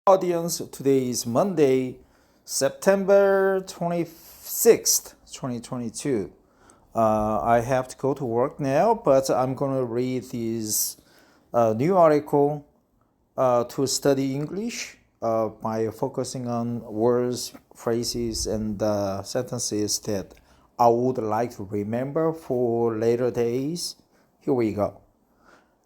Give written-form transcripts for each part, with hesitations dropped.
Audience, today is Monday, September 26th, 2022. I have to go to work now, but I'm going to read this new article to study English by focusing on words, phrases, and sentences that I would like to remember for later days. Here we go.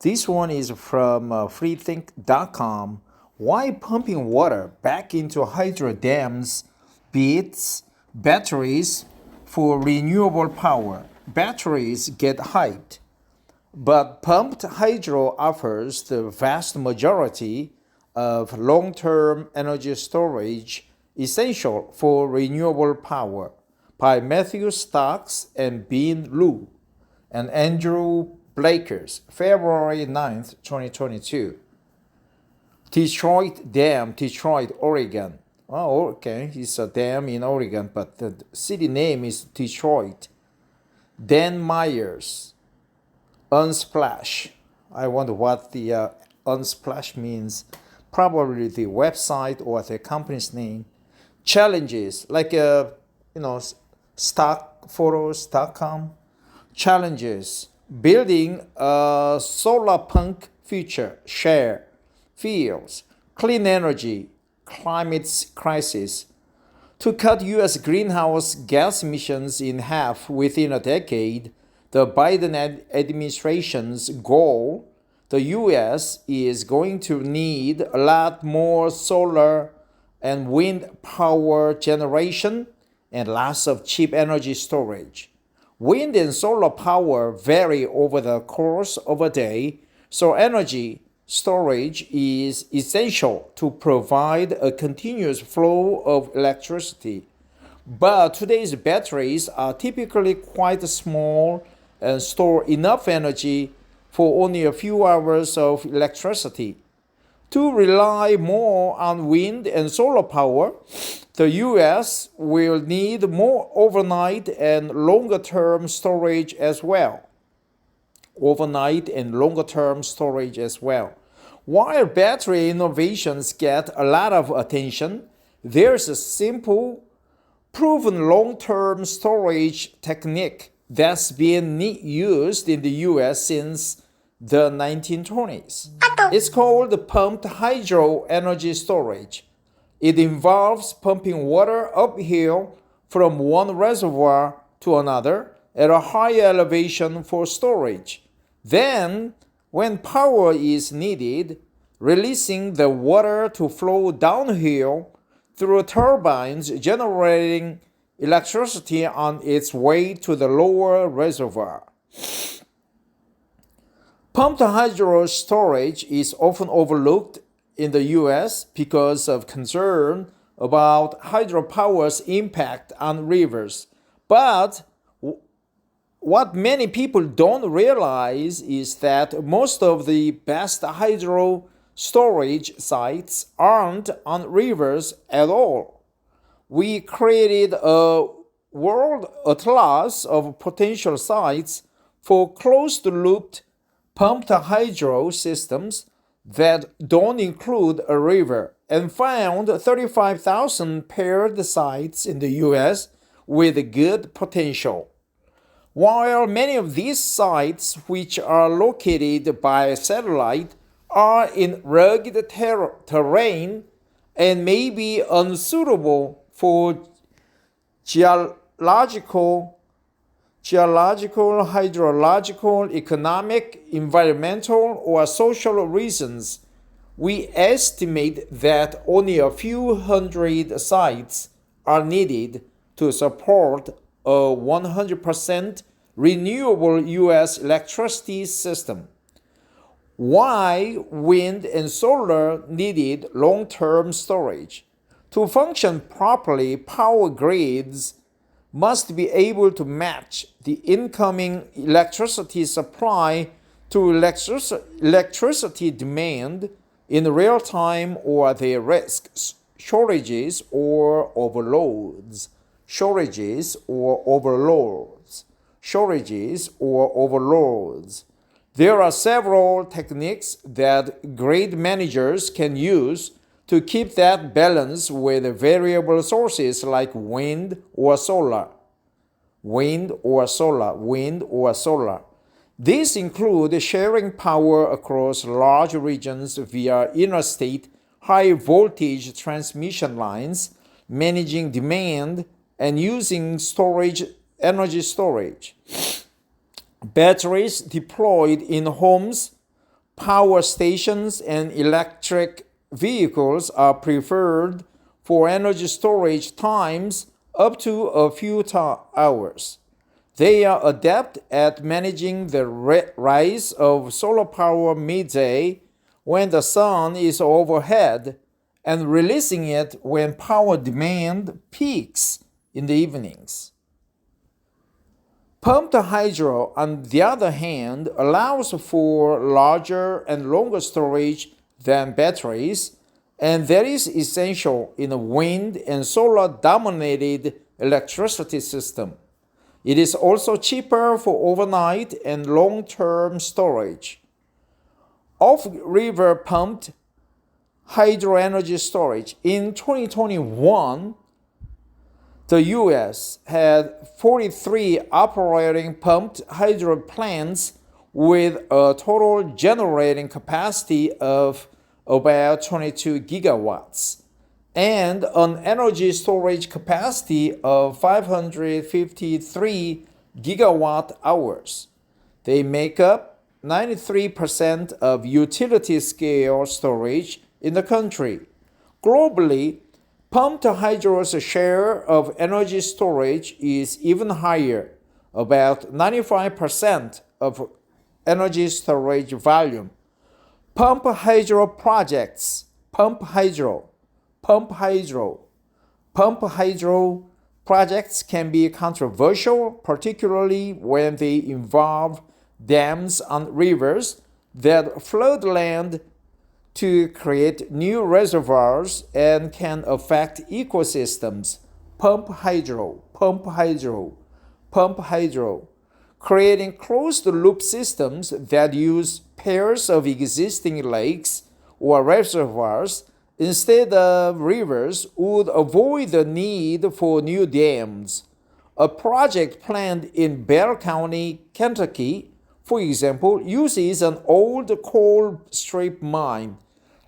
This one is from freethink.com. Why pumping water back into hydro dams beats batteries for renewable power? Batteries get hyped, but pumped hydro offers the vast majority of long-term energy storage essential for renewable power by Matthew Stocks and Bean Liu and Andrew Blakers, February 9th, 2022. Detroit Dam, Detroit, Oregon. Oh, okay, it's a dam in Oregon, but the city name is Detroit. Dan Myers, Unsplash. I wonder what the Unsplash means. Probably the website or the company's name. Challenges, like stockphotos.com. Challenges: building a solar punk future, share. Fields, clean energy, climate crisis. To cut U.S. greenhouse gas emissions in half within a decade, the Biden administration's goal, the U.S. is going to need a lot more solar and wind power generation and lots of cheap energy storage. Wind and solar power vary over the course of a day, so energy storage is essential to provide a continuous flow of electricity. But today's batteries are typically quite small and store enough energy for only a few hours of electricity. To rely more on wind and solar power, the US will need more overnight and longer-term storage as well. While battery innovations get a lot of attention, there's a simple, proven long-term storage technique that's been used in the US since the 1920s. It's called pumped hydro energy storage. It involves pumping water uphill from one reservoir to another at a high elevation for storage. Then, when power is needed, releasing the water to flow downhill through turbines generating electricity on its way to the lower reservoir. Pumped hydro storage is often overlooked in the US because of concern about hydropower's impact on rivers. But what many people don't realize is that most of the best hydro storage sites aren't on rivers at all. We created a world atlas of potential sites for closed-looped pumped hydro systems that don't include a river and found 35,000 paired sites in the US with good potential. While many of these sites, which are located by satellite, are in rugged terrain and may be unsuitable for geological, hydrological, economic, environmental, or social reasons, we estimate that only a few hundred sites are needed to support a 100% renewable U.S. electricity system. Why wind and solar needed long-term storage? To function properly, power grids must be able to match the incoming electricity supply to electricity demand in real time, or they risk shortages or overloads. There are several techniques that grid managers can use to keep that balance with variable sources like wind or solar. Wind or solar, wind or solar. These include sharing power across large regions via interstate high voltage transmission lines, managing demand, and using energy storage. Batteries deployed in homes, power stations, and electric vehicles are preferred for energy storage times up to a few hours. They are adept at managing the rise of solar power midday when the sun is overhead and releasing it when power demand peaks in the evenings. Pumped hydro, on the other hand, allows for larger and longer storage than batteries, and that is essential in a wind and solar dominated electricity system. It is also cheaper for overnight and long-term storage. Off-river pumped hydro energy storage. In 2021, the U.S. had 43 operating pumped hydro plants with a total generating capacity of about 22 gigawatts and an energy storage capacity of 553 gigawatt hours. They make up 93% of utility scale storage in the country. Globally, pumped hydro's share of energy storage is even higher, about 95% of energy storage volume. Pump hydro projects, pump hydro projects can be controversial, particularly when they involve dams on rivers that flood land to create new reservoirs and can affect ecosystems. Pump hydro, creating closed-loop systems that use pairs of existing lakes or reservoirs instead of rivers would avoid the need for new dams. A project planned in Bell County, Kentucky, for example, uses an old coal strip mine.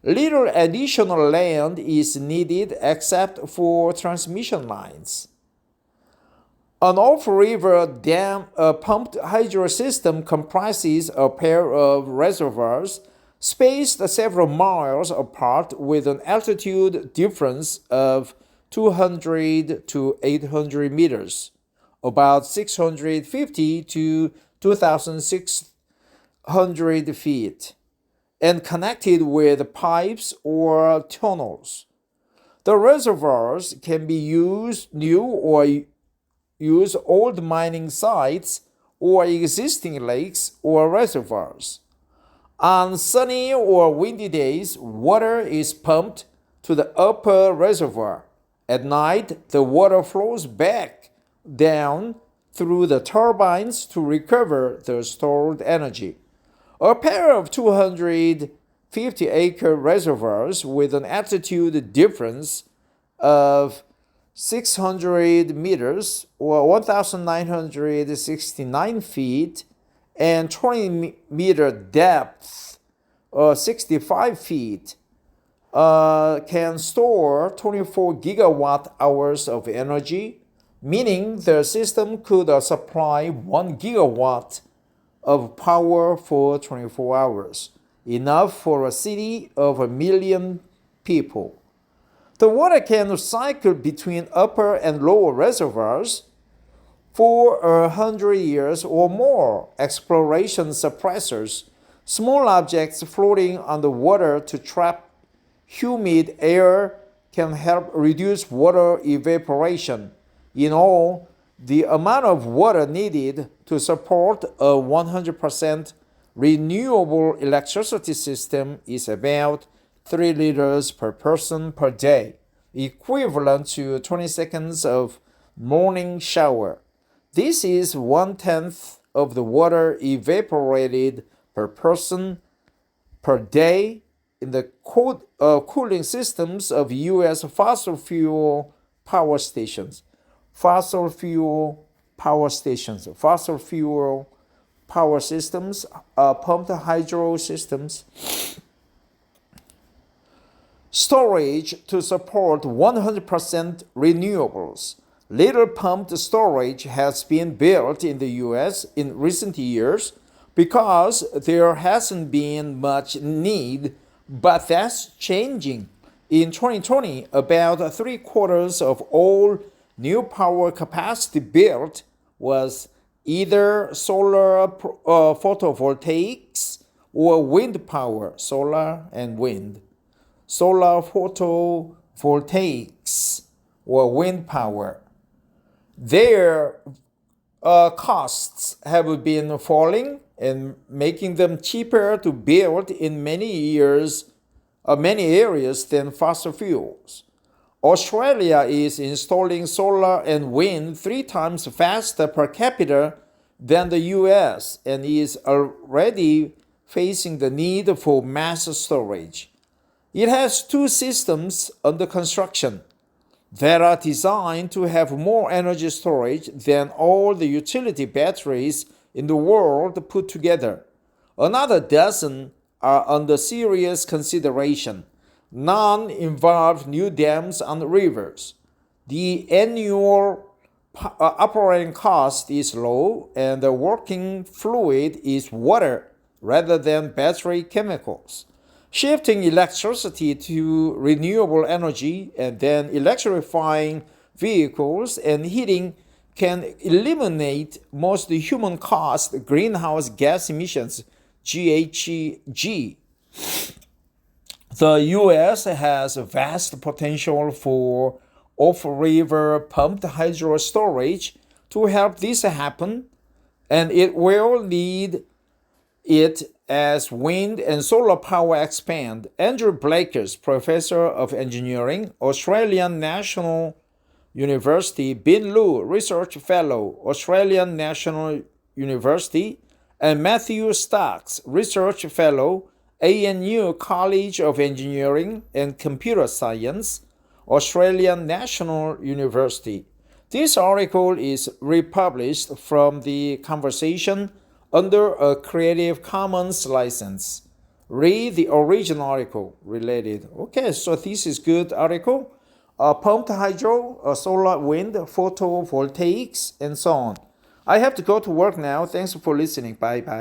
Little additional land is needed except for transmission lines. An off-river dam pumped hydro system comprises a pair of reservoirs spaced several miles apart with an altitude difference of 200 to 800 meters, about 650 to 2,600 feet, and connected with pipes or tunnels. The reservoirs can be used new or use old mining sites or existing lakes or reservoirs. On sunny or windy days, water is pumped to the upper reservoir. At night, the water flows back down through the turbines to recover the stored energy. A pair of 250-acre reservoirs with an altitude difference of 600 meters or 1,969 feet and 20-meter depth, 65 feet, can store 24 gigawatt hours of energy, meaning the system could supply 1 gigawatt of power for 24 hours, enough for a city of 1 million people. The water can cycle between upper and lower reservoirs for 100 years or more. Exploration suppressors, small objects floating on the water to trap humid air, can help reduce water evaporation. In all, the amount of water needed to support a 100% renewable electricity system is about 3 liters per person per day, equivalent to 20 seconds of morning shower. This is 1/10 of the water evaporated per person per day in the cooling systems of U.S. fossil fuel power stations. Fossil fuel power systems, pumped hydro systems. Storage to support 100% renewables. Little pumped storage has been built in the U.S. in recent years because there hasn't been much need, but that's changing. In 2020, about 3/4 of all new power capacity built was either solar photovoltaics or wind power, solar and wind. Solar photovoltaics or wind power. Their costs have been falling and making them cheaper to build in many areas than fossil fuels. Australia is installing solar and wind 3 times faster per capita than the US and is already facing the need for mass storage. It has 2 systems under construction that are designed to have more energy storage than all the utility batteries in the world put together. Another dozen are under serious consideration. None involve new dams on the rivers. The annual operating cost is low and the working fluid is water rather than battery chemicals. Shifting electricity to renewable energy and then electrifying vehicles and heating can eliminate most human-caused greenhouse gas emissions, GHG. The U.S. has vast potential for off-river pumped hydro storage to help this happen, and it will need it as wind and solar power expand. Andrew Blakers, Professor of Engineering, Australian National University, Bin Lu, Research Fellow, Australian National University, and Matthew Stocks, Research Fellow, ANU College of Engineering and Computer Science, Australian National University. This article is republished from the conversation under a Creative Commons license. Read the original article related. Okay, so this is good article. Pumped hydro, solar, wind, photovoltaics, and so on. I have to go to work now. Thanks for listening. Bye bye.